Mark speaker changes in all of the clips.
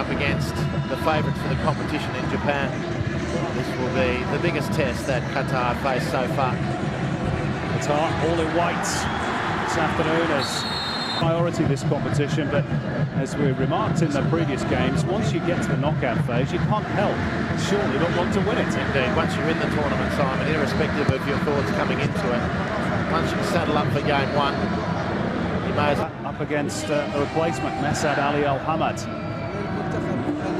Speaker 1: up against the favourites for the competition in Japan. This will be the biggest test that Qatar have faced so far.
Speaker 2: Qatar all in white this afternoon as priority this competition, but as we remarked in the previous games, once you get to the knockout phase, you can't help surely not want to win it.
Speaker 1: Indeed, once you're in the tournament, Simon, irrespective of your thoughts coming into it, once you saddle up for game one, you may as well.
Speaker 2: Up against the replacement, Mesad Ali Al-Hamad.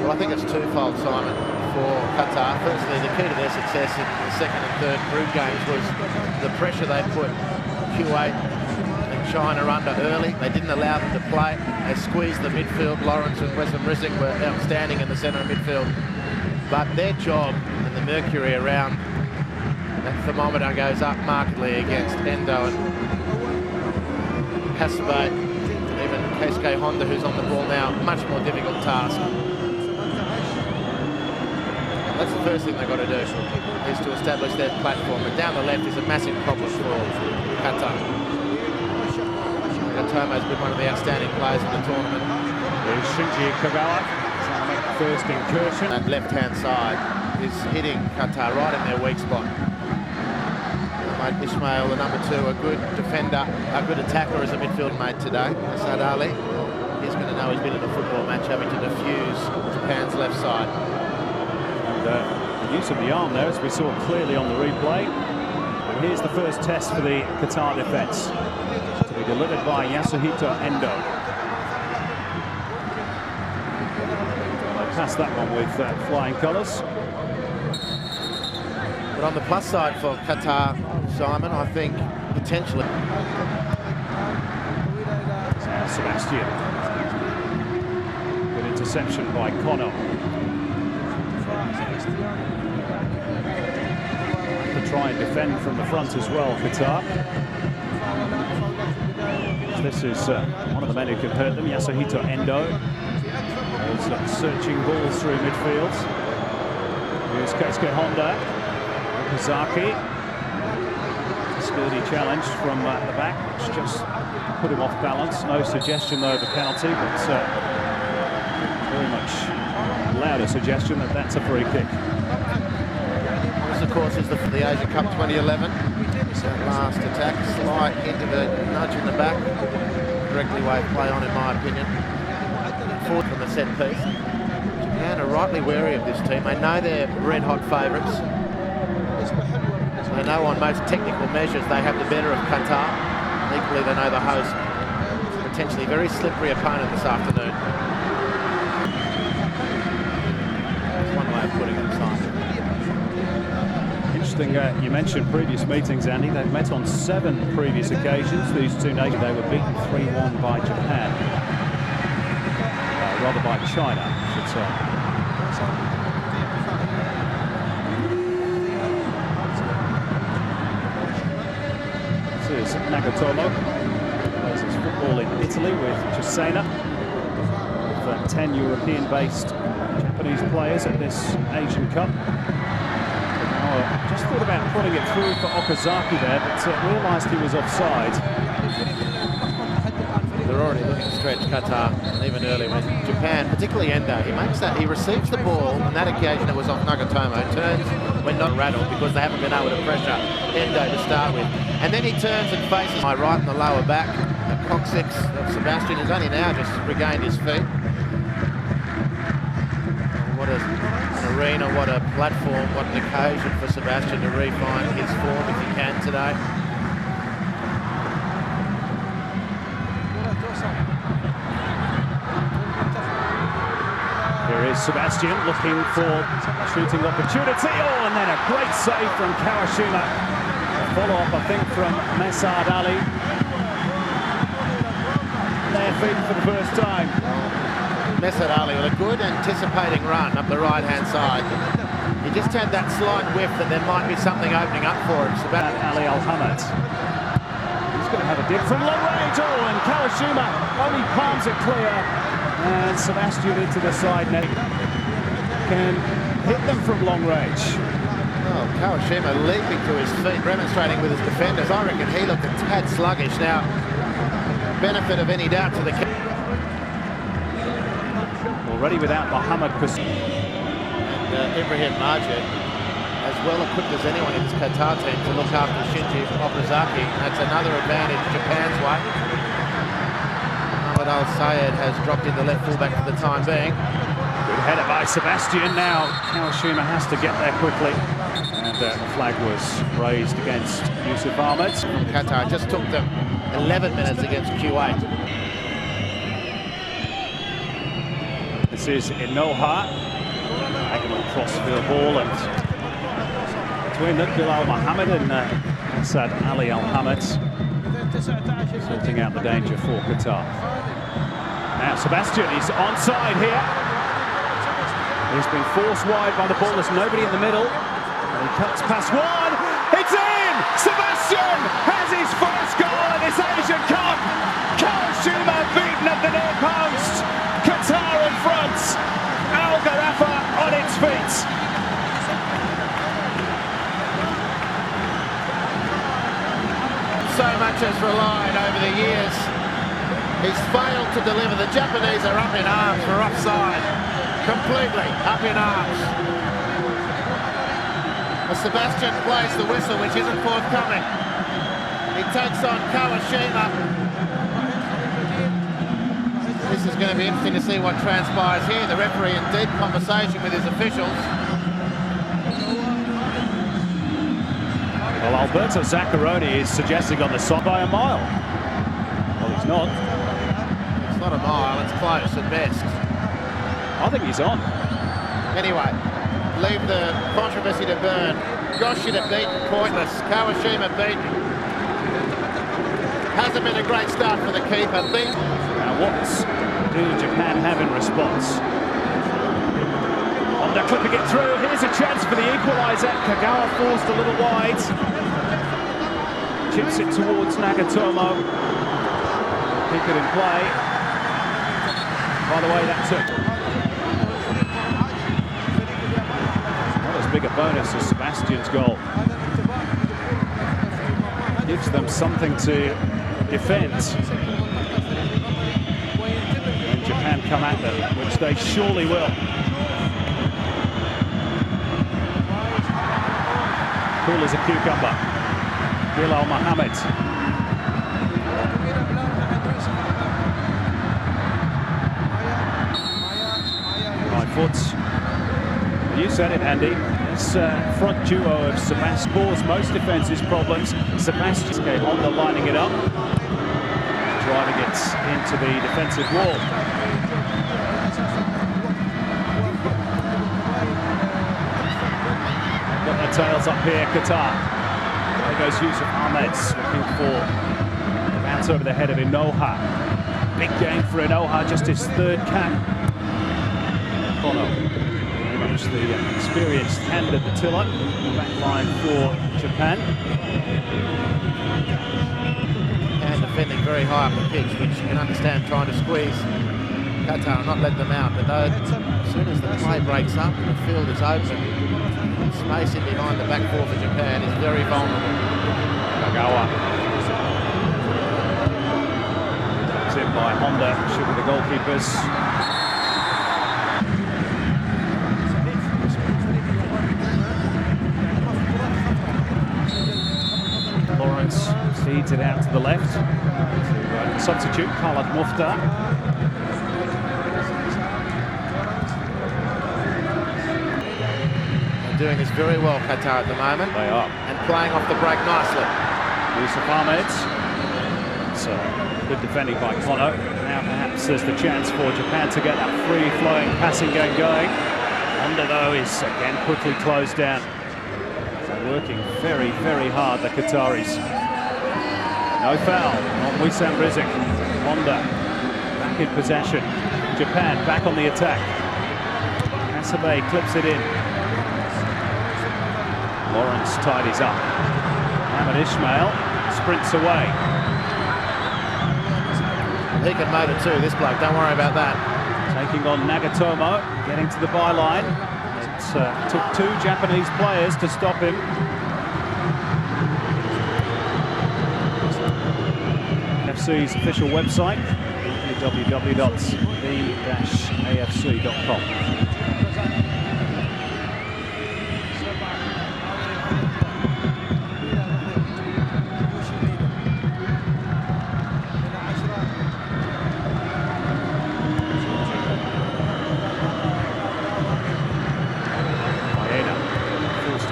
Speaker 1: Well, I think it's twofold, Simon, for Qatar. Firstly, the key to their success in the second and third group games was the pressure they put Kuwait and China under early. They didn't allow them to play. They squeezed the midfield. Lawrence and Wesam Rizik were outstanding in the centre of midfield. But their job and the mercury around that thermometer goes up markedly against Endo and Kasabate, even Keisuke Honda, who's on the ball now. Much more difficult task. That's the first thing they've got to do, is to establish their platform. And down the left is a massive problem for Qatar. Nagatomo's been one of the outstanding players in the tournament.
Speaker 2: There's Shinji Kagawa, trying to make the first incursion.
Speaker 1: That left-hand side is hitting Qatar right in their weak spot. Ismail, the number 2, a good defender, a good attacker as a midfield mate today. Mesad Ali, he's going to know he's been in a football match, having to defuse Japan's left side.
Speaker 2: The use of the arm there, as we saw clearly on the replay. And here's the first test for the Qatar defence, to be delivered by Yasuhito Endo. They passed that one with flying colours.
Speaker 1: But on the plus side for Qatar, Simon, I think potentially.
Speaker 2: Sebastian. Good interception by Kono. To try and defend from the front as well, Qatar. This is one of the men who can hurt them, Yasuhito Endo. Those searching balls through midfield. Here's Keisuke Honda. Okazaki. Sturdy challenge from the back, which just put him off balance. No suggestion though of a penalty, but very much louder suggestion that that's a free kick.
Speaker 1: This, of course, is the Asia Cup 2011. That last attack, slight hint of a nudge in the back. Correctly way of play on, in my opinion. Forward from the set piece. Japan are rightly wary of this team. They know they're red-hot favourites. They know on most technical measures they have the better of Qatar. Equally, they know the host. Potentially very slippery opponent this afternoon. That's one way of putting it, Simon.
Speaker 2: Interesting, you mentioned previous meetings, Andy. They've met on 7 previous occasions. These two nations, they were beaten 3-1 by Japan. Rather by China, I should say. This is Nagatomo. Plays his football in Italy with Cesena. With 10 European-based Japanese players at this Asian Cup. Just thought about putting it through for Okazaki there, but realised he was offside.
Speaker 1: They're already looking to stretch Qatar, even early when Japan, particularly Endo, he receives the ball on that occasion. It was off Nagatomo, turns when not rattled because they haven't been able to pressure Endo to start with, and then he turns and faces my right in the lower back. The coccyx of Sebastian has only now just regained his feet. What an arena, what a platform, what an occasion for Sebastian to refine his form if he can today.
Speaker 2: Here is Sebastian looking for a shooting opportunity. Oh, and then a great save from Kawashima. A follow-up, I think, from Mesad Ali. Their feet for the first time.
Speaker 1: Mesad Ali with a good anticipating run up the right-hand side. He just had that slight whiff that there might be something opening up for him.
Speaker 2: Sebastian Ali Al-Hamad. He's going to have a dip from long range. Oh, and Kawashima only palms it clear. And Sebastian into the side net. Can hit them from long range.
Speaker 1: Oh, Kawashima leaping to his feet, demonstrating with his defenders. I reckon he looked a tad sluggish. Now, benefit of any doubt to the kick.
Speaker 2: Well, already without Mohamed Kus.
Speaker 1: And Ibrahim Majid, as well equipped as anyone in this Qatar team to look after Shinji Okazaki. That's another advantage Japan's way. Mohamed Al-Sayed has dropped into left fullback for the time being.
Speaker 2: Good header by Sebastian. Now Kawashima has to get there quickly. And the flag was raised against Yusuf Ahmed.
Speaker 1: Qatar just took them 11 minutes against Kuwait.
Speaker 2: This is Inoha. Diagonal cross for the ball, and between them, Bilal Mohammed and Asad Ali Al-Hamid, sorting out the danger for Qatar. Now Sebastian, he's onside here. He's been forced wide by the ball. There's nobody in the middle. And he cuts past one. It's in! Sebastian has his first goal in this Asian Cup. Kawashima beaten at the near post. Qatar in front. Al Gharafa on its feet.
Speaker 1: So much has relied over the years. He's failed to deliver. The Japanese are up in arms for offside. Completely up in arms. As Sebastian plays the whistle, which isn't forthcoming. He takes on Kawashima. This is going to be interesting to see what transpires here. The referee in deep conversation with his officials.
Speaker 2: Well, Alberto Zaccaroni is suggesting on the side by a mile. Well, he's not.
Speaker 1: It's not a mile, it's close at best.
Speaker 2: I think he's on.
Speaker 1: Anyway, leave the controversy to burn. Yoshida beaten, pointless. Kawashima beaten. Hasn't been a great start for the keeper.
Speaker 2: Now what do Japan have in response? Honda clipping it through. Here's a chance for the equaliser. Kagawa forced a little wide. Chips it towards Nagatomo. Keep it in play. By the way, that took not as big a bonus as Sebastian's goal. Gives them something to defend. And Japan come at them, which they surely will. Cool as a cucumber. Bilal Mohammed. Right foot. You said it, Andy. This front duo of Sebastian caused most defence's problems. Sebastian came on the lining it up, driving it into the defensive wall. Got their tails up here, Qatar. There goes Yusuf Ahmed looking for the bounce over the head of Inoha. Big game for Inoha, just his third cap. Very much the experienced hand at the tiller. Back line for Japan.
Speaker 1: And defending very high up the pitch, which you can understand trying to squeeze Qatar and not let them out. But as soon as the play breaks up and the field is open, space in behind the back four for Japan is very vulnerable.
Speaker 2: Kagawa. It's in by Honda, should be the goalkeepers. Lawrence feeds it out to the left. Substitute Khalid Mufta.
Speaker 1: Doing this very well, Qatar, at the moment.
Speaker 2: They are.
Speaker 1: And playing off the break nicely.
Speaker 2: Yusuf Ahmed. It's good defending by Kono. Now perhaps there's the chance for Japan to get that free-flowing passing game going. Honda, though, is again quickly closed down. They're working very, very hard, the Qataris. No foul on Wissam Rizk. Honda back in possession. Japan back on the attack. Asabe clips it in. Lawrence tidies up. Ahmed Ismail sprints away.
Speaker 1: He can motor too, this bloke, don't worry about that.
Speaker 2: Taking on Nagatomo, getting to the byline. It took two Japanese players to stop him. FC's official website, www.the-asian.com. afc.com.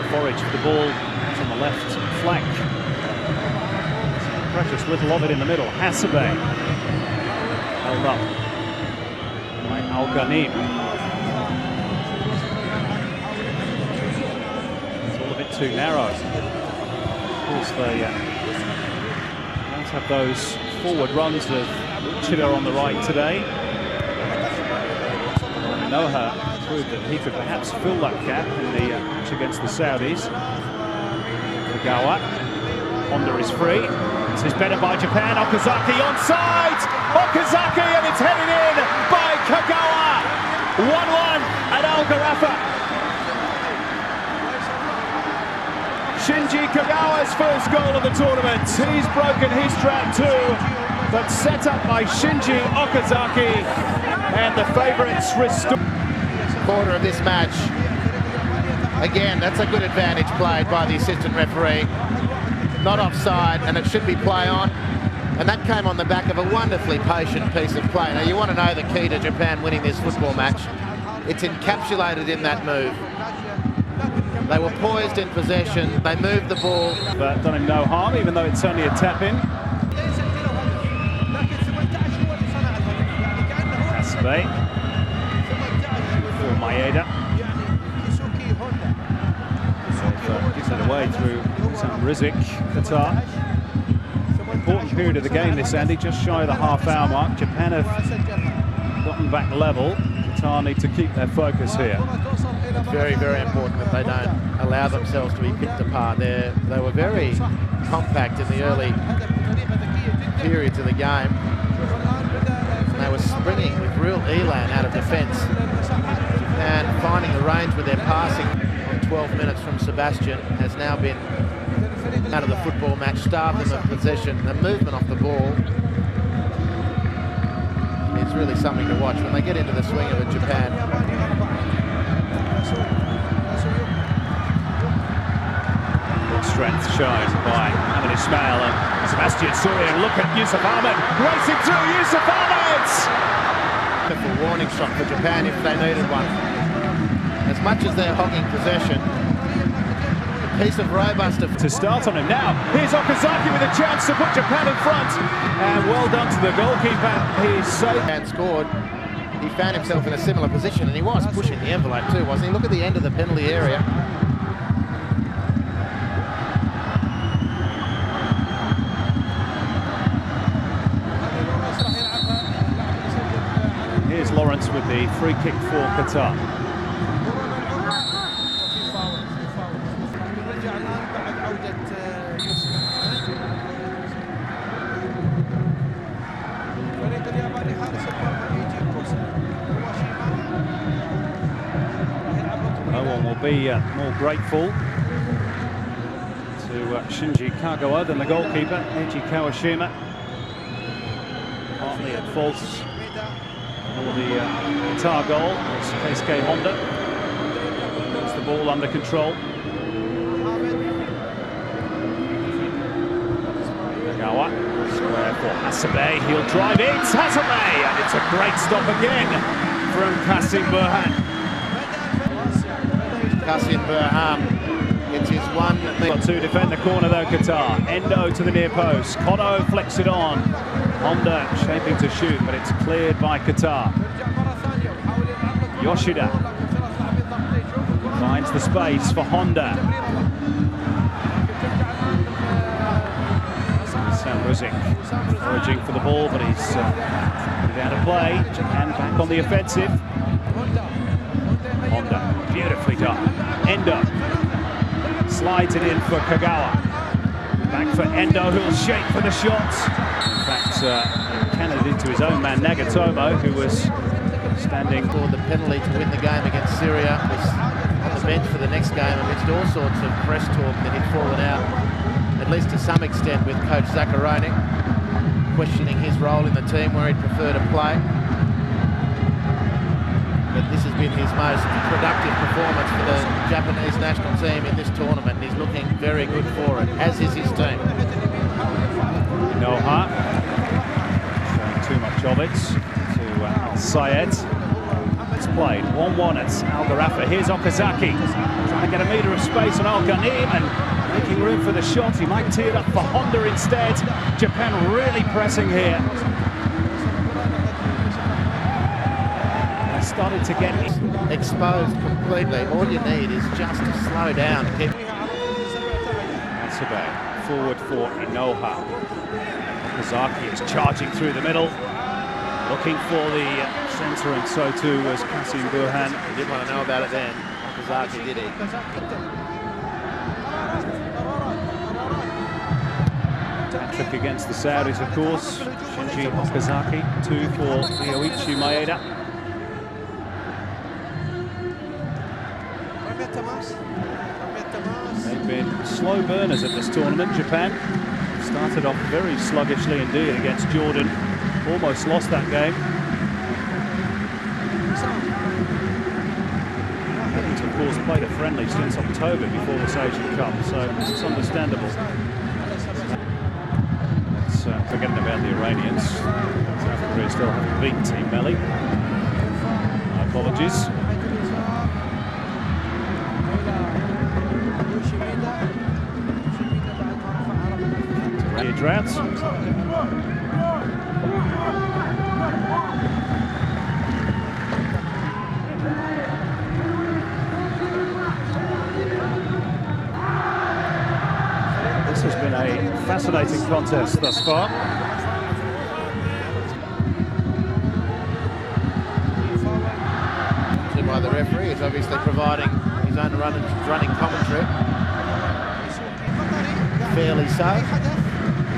Speaker 2: Forage for the ball out on the left flank. Precious little of it in the middle. Hassabe held up by Al-Ghanim. It's all a bit too narrow. Of course, they don't have those forward runs of Chida on the right today. Noha proved that he could perhaps fill that gap in the match against the Saudis. Kagawa. Honda is free. This is better by Japan. Okazaki onside! Okazaki, and it's headed in by Kagawa! 1-1 at Al Gharafa. Shinji Kagawa's first goal of the tournament. He's broken his track too, but set up by Shinji Okazaki, and the favourites restore.
Speaker 1: Quarter of this match. Again, that's a good advantage played by the assistant referee. Not offside, and it should be play on. And that came on the back of a wonderfully patient piece of play. Now, you want to know the key to Japan winning this football match. It's encapsulated in that move. They were poised in possession. They moved the ball.
Speaker 2: But done him no harm, even though it's only a tap-in. Hassabe. Maeda gives it away through some Rizik, Qatar. Important period of the game this, Andy, just shy of the half-hour mark. Japan have gotten back level. Qatar need to keep their focus here.
Speaker 1: It's very, very important that they don't allow themselves to be picked apart. They were very compact in the early periods of the game. And they were springing with real elan out of defence. And finding the range with their passing on 12 minutes from Sebastian has now been out of the football match, starved them of possession. The movement off the ball is really something to watch when they get into the swing of it, Japan.
Speaker 2: Good strength shown by Ahmed Ismail and Sebastian Soria. Look at Yusuf Ahmed racing through. Yusuf Ahmed!
Speaker 1: A warning shot for Japan if they needed one. As much as they're hogging possession, a piece of robust
Speaker 2: to start on him now. Here's Okazaki with a chance to put Japan in front, and well done to the goalkeeper. He's safe
Speaker 1: and scored. He found himself in a similar position, and he was pushing the envelope too, wasn't he? Look at the end of the penalty area.
Speaker 2: Here's Lawrence with the free kick for Qatar. No one will be more grateful to Shinji Kagawa than the goalkeeper, Eiji Kawashima. Partly at fault for the Qatar goal. It's Keisuke Honda. Gets the ball under control. Kagawa, square for Hassabe. He'll drive it. Hassabe! And it's a great stop again from Qasim Burhan.
Speaker 1: Qasim Burhan gets his one.
Speaker 2: Got to defend the corner though, Qatar. Endo to the near post. Kono flicks it on. Honda shaping to shoot, but it's cleared by Qatar. Yoshida finds the space for Honda. Sam Rizik foraging for the ball, but he's put it out of play. Japan back on the offensive. Honda, beautifully done. Endo slides it in for Kagawa. Back for Endo, who'll shake for the shot. In fact, cannoned into his own man Nagatomo, who was standing
Speaker 1: for the penalty to win the game against Syria. Was on the bench for the next game amidst all sorts of press talk that he'd fallen out, at least to some extent, with coach Zacharoni, questioning his role in the team where he'd prefer to play. but this has been his most productive performance for the Japanese national team in this tournament, and he's looking very good for it, as is his team.
Speaker 2: Noha showing too much of it to Al-Sayed. It's played 1-1 at Al Gharafa. Here's Okazaki trying to get a metre of space on Al Ghanim and making room for the shot. He might tee it up for Honda instead. Japan really pressing here. They started to get
Speaker 1: exposed completely. All you need is just to slow down.
Speaker 2: That's forward for Inoha. Okazaki is charging through the middle, looking for the centre, and so too was Kasim Burhan.
Speaker 1: He didn't want to know about it then. Okazaki did it.
Speaker 2: Hat-trick against the Saudis, of course. Shinji Okazaki, 2 for Ryoichi Maeda. They've been slow burners at this tournament, Japan. Started off very sluggishly indeed against Jordan. Almost lost that game. Haven't, of course, played a friendly since October before this Asian Cup, so it's understandable. Let's forgetting about the Iranians. South Korea still haven't beaten Team Melli. My apologies. Droughts. This has been a fascinating contest thus far.
Speaker 1: By the referee, is obviously providing his own running commentary. Fairly so.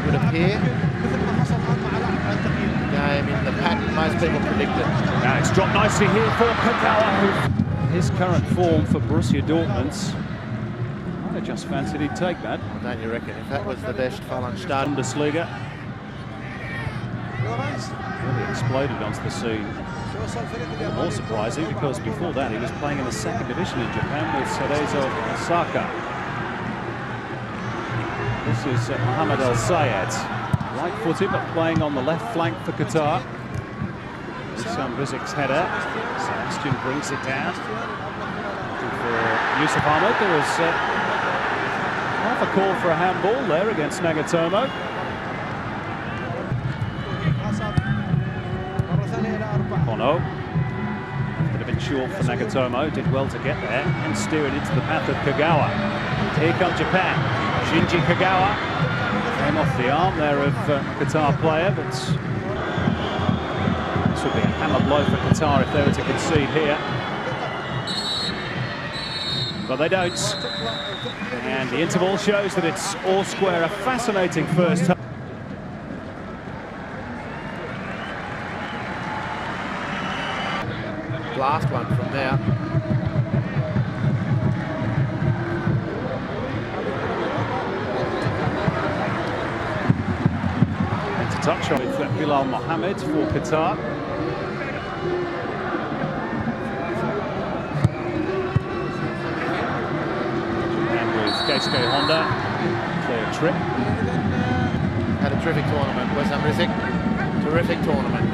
Speaker 1: Would appear. Game in the pack most people predicted.
Speaker 2: Now it's dropped nicely here for Kagawa. His current form for Borussia Dortmund. I just fancied he'd take that.
Speaker 1: Well, don't you reckon? If that was the best Fallenstadt
Speaker 2: Bundesliga. Really exploded onto the scene. More surprising because before that he was playing in the second division in Japan with Cerezo Osaka. This is Mohamed Al-Sayed, right-footed but playing on the left flank for Qatar. Sam Rizik's header. Sebastian brings it down. For Yusuf Ahmed, there was half a call for a handball there against Nagatomo. Kono, a bit short for Nagatomo, did well to get there and steer it into the path of Kagawa. Here comes Japan. Shinji Kagawa came off the arm there of Qatar player, but this would be a hammer blow for Qatar if they were to concede here. But they don't. And the interval shows that it's all square. A fascinating first half.
Speaker 1: Last one from there.
Speaker 2: Touch on with Bilal Mohammed for Qatar. And with Keisuke Honda, clear trip.
Speaker 1: Had a terrific tournament, Wesam Rizik. Terrific tournament.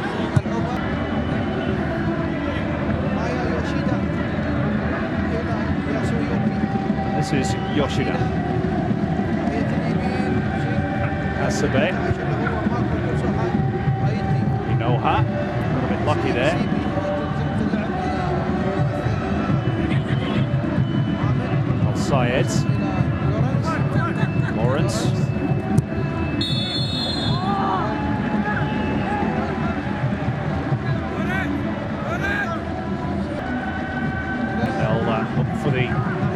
Speaker 2: This is Yoshida. Asabe. Inoha, a little bit lucky there. Al-Sayed. Lawrence. They'll look for the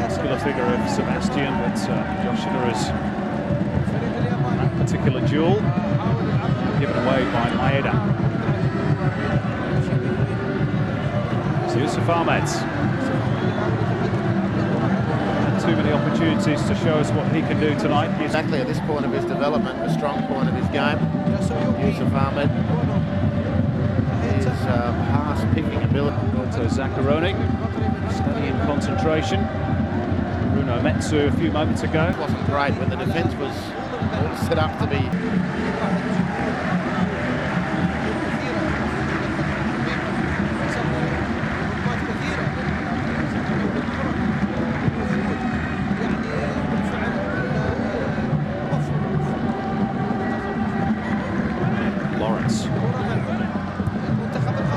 Speaker 2: muscular figure of Sebastian, but Yoshida is that particular duel given away by Maeda. Yusuf Ahmed. Too many opportunities to show us what he can do tonight.
Speaker 1: Exactly at this point of his development, the strong point of his game. Yusuf Ahmed is pass-picking ability.
Speaker 2: Roberto Zaccaroni, steady in concentration. Bruno Metsu a few moments ago.
Speaker 1: It wasn't great when the defence was all set up to be.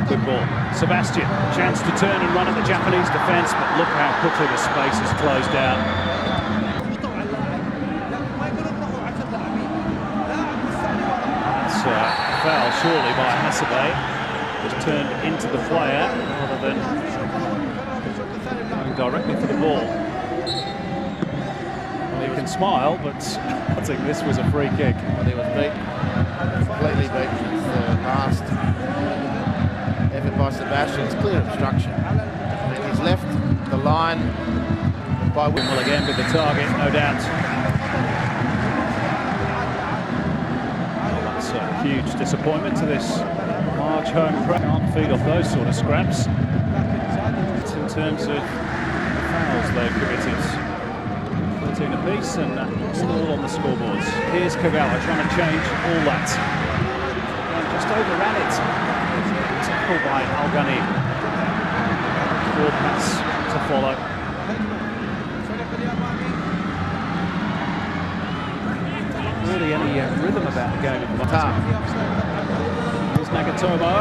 Speaker 2: Good ball. Sebastian, chance to turn and run at the Japanese defence, but look how quickly the space is closed down. That's a foul, surely, by Hasebe. Just turned into the player rather than going directly for the ball. Well, he can smile, but I think this was a free kick.
Speaker 1: Well, he was beaten, completely beaten. It's the last effort by Sebastian. It's clear obstruction. And he's left the line by
Speaker 2: Well, again with the target, no doubt. Well, that's a huge disappointment to this large home crowd. Can't feed off those sort of scraps. In terms of fouls they've committed. 13 apiece and all on the scoreboards. Here's Kagawa trying to change all that. And just overran it. Tackle by Al-Ghani. Forward pass to follow. Really any rhythm about the game at the moment. Here's Nagatomo.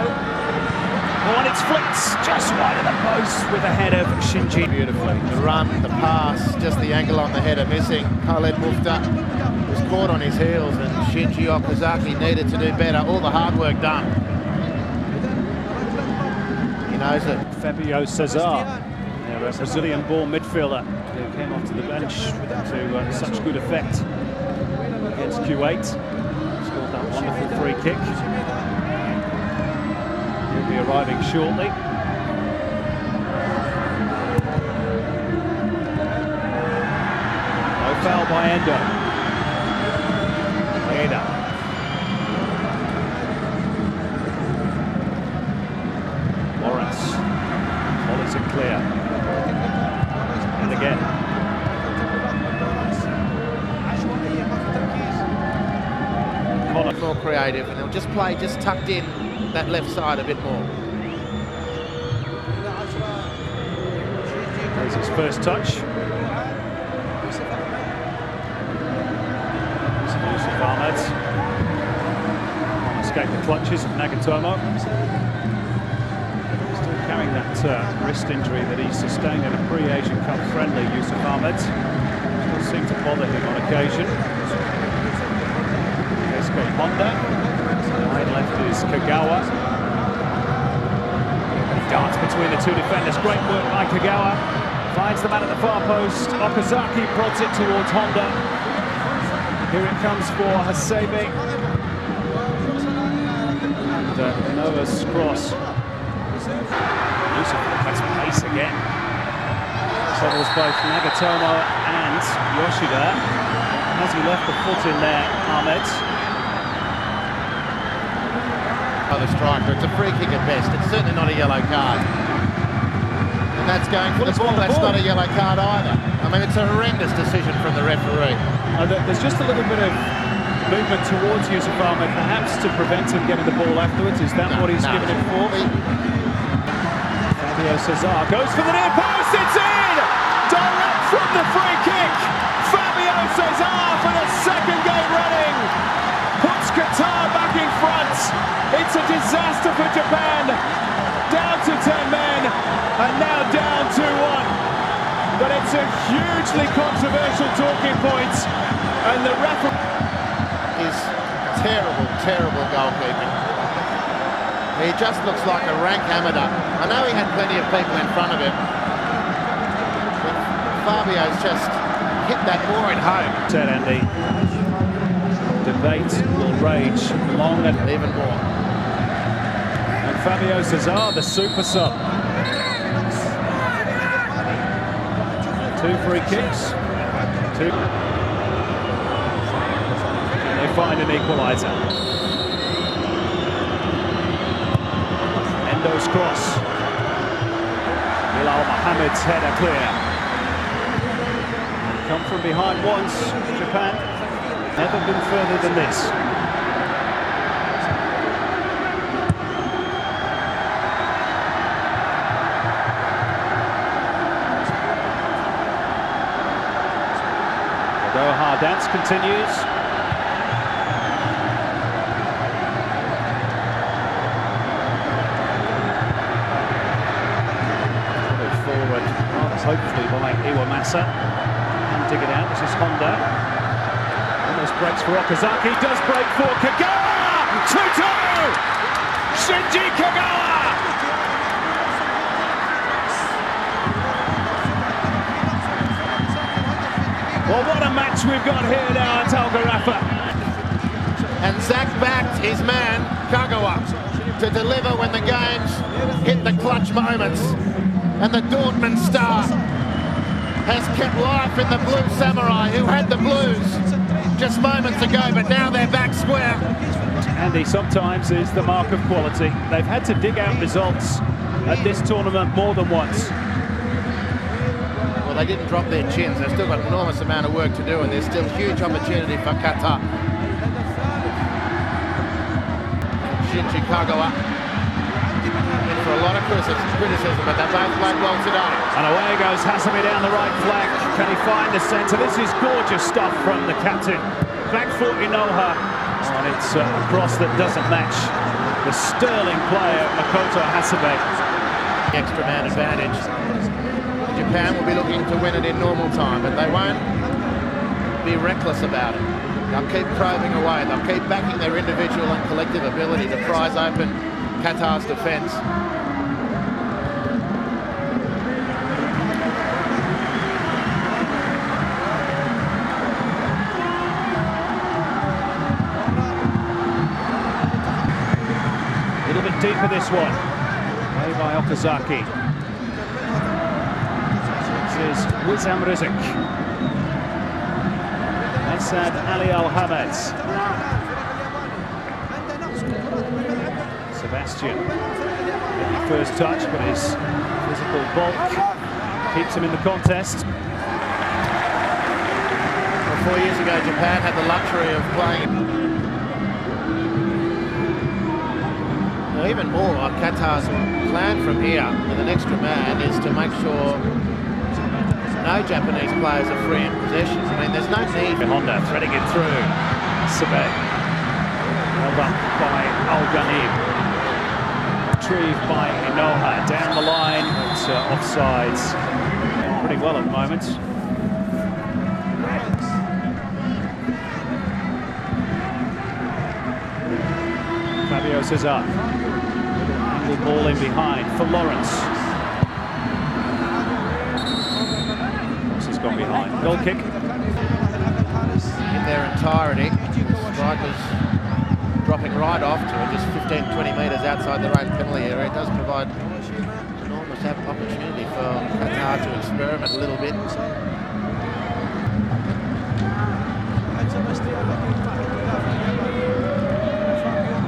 Speaker 2: Oh, and it's flicked just wide of the post with a head of Shinji.
Speaker 1: beautifully. The run, the pass, just the angle on the header missing. Khaled Mufta was caught on his heels and Shinji Okazaki needed to do better. All the hard work done. He knows it.
Speaker 2: Fabio Cesar, a Brazilian-born midfielder who came onto the bench to such good effect against Kuwait. Scored that wonderful free kick. He'll be arriving shortly. No foul by Endo. Maeda. Lawrence. Volleys it clear. And again. Connor.
Speaker 1: More creative and they'll just play just tucked in that left side a bit more.
Speaker 2: There's his first touch. Yusuf Ahmed. Can't escape the clutches of Nagatomo. Still carrying that wrist injury that he sustained in a pre-Asian Cup friendly, Yusuf Ahmed. Still seemed to bother him on occasion. Keisuke Honda. Line left is Kagawa. He darts between the two defenders. Great work by Kagawa. Finds the man at the far post. Okazaki prods it towards Honda. Here it comes for Hasebe. And Noah's cross. Yusuf has pace again. Settles both Nagatomo and Yoshida. Has he left the foot in there, Ahmed?
Speaker 1: The striker. It's a free kick at best. It's certainly not a yellow card. And that's going for the ball. That's not a yellow card either. I mean, it's a horrendous decision from the referee.
Speaker 2: There's just a little bit of movement towards Yusuf Ahmed, perhaps to prevent him getting the ball afterwards. Is that what he's given it for? Fabio Cesar goes for the near post. It's in! Direct from the free kick. Fabio Cesar for the second game running. Puts Qatar back in front. It's a disaster for Japan. Down to 10 men and now down 2-1. But it's a hugely controversial talking point. And the referee
Speaker 1: is terrible goalkeeping. He just looks like a rank amateur. I know he had plenty of people in front of him. But Fabio's just hit that more in home.
Speaker 2: Said Andy. Debate will rage long and
Speaker 1: even more.
Speaker 2: And Fabio Cesar, the super sub. 2 free kicks. 2. And they find an equaliser. Nando's cross. Bilal Mohammed's header clear. Come from behind once, Japan. Never been further than this. The Doha dance continues. Hopefully by Iwamasa. And dig it out, this is Honda. Almost breaks for Okazaki, does break for Kagawa! 2-2! Shinji Kagawa! Well, what a match we've got here now at Al Gharafa.
Speaker 1: And Zach backed his man, Kagawa, to deliver when the games hit the clutch moments. And the Dortmund star has kept life in the Blue Samurai, who had the blues just moments ago, but now they're back square.
Speaker 2: Andy, sometimes is the mark of quality. They've had to dig out results at this tournament more than once.
Speaker 1: Well, they didn't drop their chins. They've still got an enormous amount of work to do, and there's still huge opportunity for Qatar. Shinji Kagawa. For a lot of criticism, but they both played well today.
Speaker 2: And away goes Hasami down the right flank. Can he find the centre? This is gorgeous stuff from the captain. Back foot Inoha. And it's a cross that doesn't match the sterling player, Makoto Hasebe.
Speaker 1: Extra man advantage. Japan will be looking to win it in normal time, but they won't be reckless about it. They'll keep probing away. They'll keep backing their individual and collective ability to prise open Qatar's defence.
Speaker 2: A little bit deeper this one. Way by Okazaki. This is Wissam Rizk. Asad Ali Al-Hamed. Sebastian. Maybe first touch, but his physical bulk keeps him in the contest.
Speaker 1: Well, 4 years ago, Japan had the luxury of playing. Well, even more, Qatar's plan from here with an extra man is to make sure no Japanese players are free in possession. I mean, there's no need.
Speaker 2: Honda threading it through. Sebe. Held up by Al-Ghanib. Retrieved by Inoha. Down the line. It's offsides. Pretty well at the moment. Fabio Cesar. Angle ball in behind for Lawrence. This has gone behind. Goal kick.
Speaker 1: In their entirety. Strikers dropping right off to just 15-20 metres outside their own penalty area. It does provide enormous opportunity for Qatar to experiment a little bit.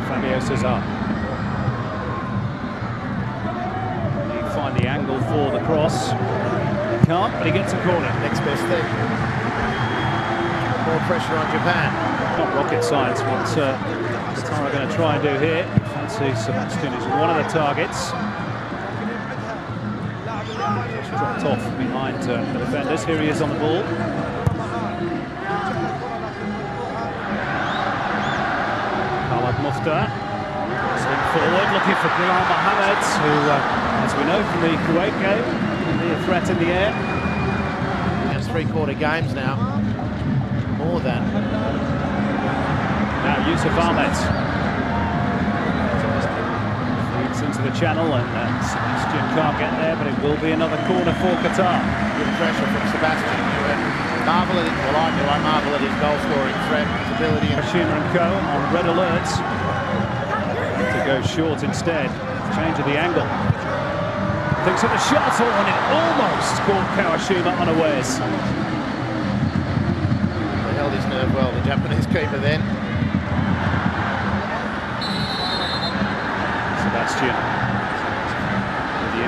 Speaker 2: Fabio Cesar. He find the angle for the cross. He can't, but he gets a corner.
Speaker 1: Next best thing. More pressure on Japan.
Speaker 2: Not rocket science what Qatar are going to try and do here. Fancy Sebastian is one of the targets. Just dropped off behind the defenders. Here he is on the ball. Khalad Mukhtar. Forward, looking for Bilal Mohamed, who, as we know from the Kuwait game, can be a threat in the air.
Speaker 1: It's three-quarter games now. More than.
Speaker 2: Now Yusuf Ahmed feeds into the channel, and Sebastian can't get there, but it will be another corner for Qatar.
Speaker 1: Good pressure from Sebastian. Marvel at it, well, I marvel at his goal-scoring threat, his ability.
Speaker 2: Shima and Co on red alert to go short instead. Change of the angle. Thinks of the shot, and it almost caught Kawashima unawares.
Speaker 1: They held his nerve well, the Japanese keeper then.
Speaker 2: Sebastian.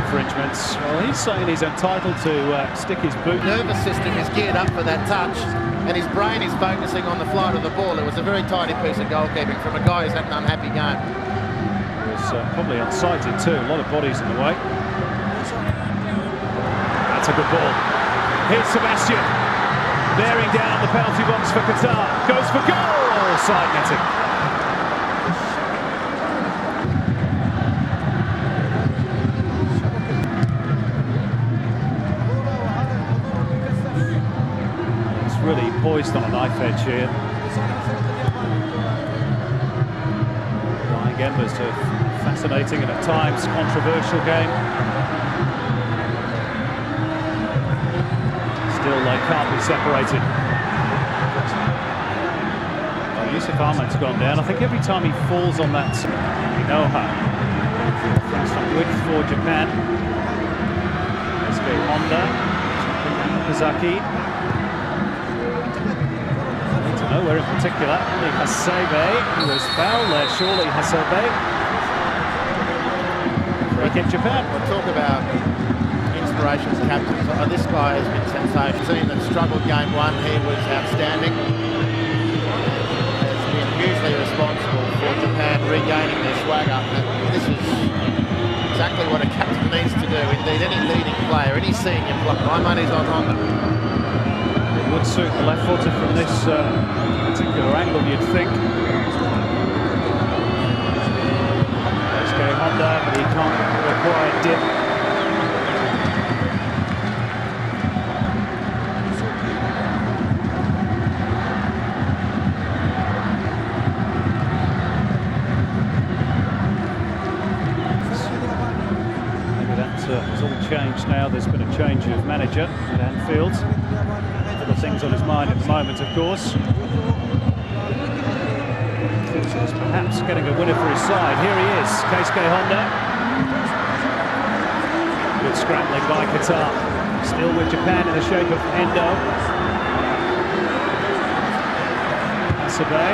Speaker 2: infringements. Well, he's saying he's entitled to stick his boot.
Speaker 1: Nervous system is geared up for that touch, and his brain is focusing on the flight of the ball. It was a very tidy piece of goalkeeping from a guy who's had an unhappy game.
Speaker 2: It was probably unsighted too. A lot of bodies in the way. That's a good ball. Here's Sebastian, bearing down the penalty box for Qatar. Goes for goal. Side netting. Really poised on a knife edge here. Flying embers to a fascinating and at times controversial game. Still, they can't be separated. Well, Yusuf Ahmed's gone down. I think every time he falls on that, Inoha brings some width for Japan. SK Honda, Kazaki. Nowhere in particular, only Hasebe, who was fouled there, surely Hasebe. Free kick Japan.
Speaker 1: We'll talk about inspirations, captains. This guy has been sensational. Team that struggled game one, he was outstanding. Has been hugely responsible for Japan regaining their swagger. And this is exactly what a captain needs to do. Indeed, any leading player, any senior player. My money's on Honda.
Speaker 2: Would suit the left footer from this particular angle, you'd think. Let's go Honda, but he can't require dip. Maybe that has all changed now. There's been a change of manager at Anfield. Things on his mind at the moment, of course. He's perhaps getting a winner for his side. Here he is, Keisuke Honda. Good scrambling by Qatar. Still with Japan in the shape of Endo. Hasebe.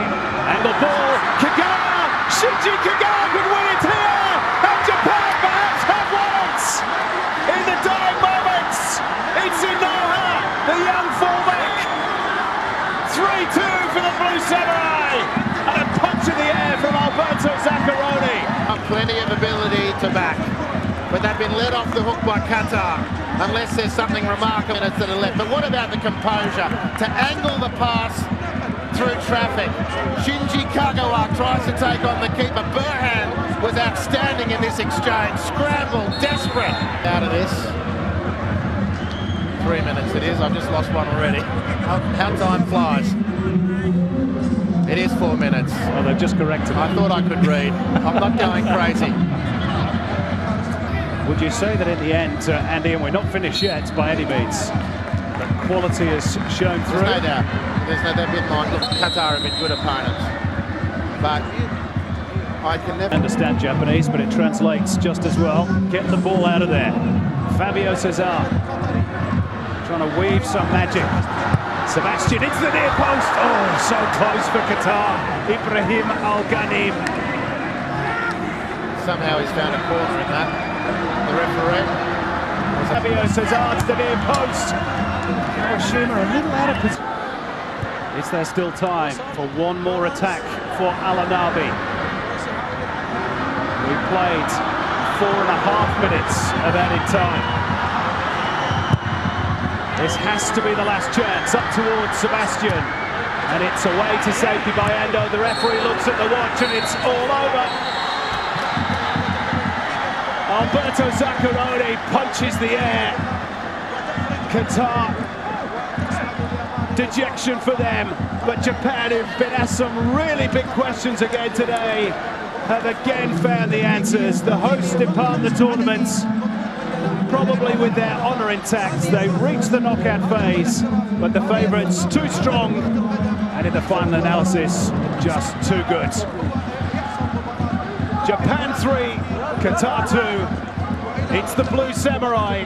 Speaker 2: Angle ball. Kagawa! Shinji Kagawa could win it here! And Japan perhaps have won it! In the dying moments! It's Inoha, the young fullback. 3-2 for the Blue Samurai, and a punch in the air from Alberto Zaccheroni.
Speaker 1: Plenty of ability to back, but they've been let off the hook by Qatar, unless there's something remarkable to the left. But what about the composure to angle the pass through traffic? Shinji Kagawa tries to take on the keeper. Burhan was outstanding in this exchange. Scramble, desperate. Out of this. 3 minutes it is. I've just lost one already. How time flies. It is 4 minutes.
Speaker 2: Oh, they've just corrected.
Speaker 1: I thought I could read. I'm not going crazy.
Speaker 2: Would you say that in the end, Andy, and we're not finished yet by any means, but quality has shown through?
Speaker 1: There's no doubt. They've been like, look, Qatar have been good opponents. But I can never
Speaker 2: understand Japanese, but it translates just as well. Get the ball out of there. Fabio Cesar trying to weave some magic. Sebastian into the near post. Oh, so close for Qatar. Ibrahim Al-Ghanim.
Speaker 1: Somehow he's found a corner in that. The referee.
Speaker 2: Fabio Cesar to the near post. Hiroshima a little out of position. Is there still time for one more attack for Al-Anabi? We played 4.5 minutes of added time. This has to be the last chance, up towards Sebastian. And it's away to safety by Endo. The referee looks at the watch and it's all over. Alberto Zaccheroni punches the air. Qatar, dejection for them. But Japan, who've been asked some really big questions again today, have again found the answers. The hosts depart the tournament, probably with their honour intact. They reached the knockout phase, but the favourites too strong, and in the final analysis, just too good. Japan 3, Qatar 2. It's the Blue Samurai.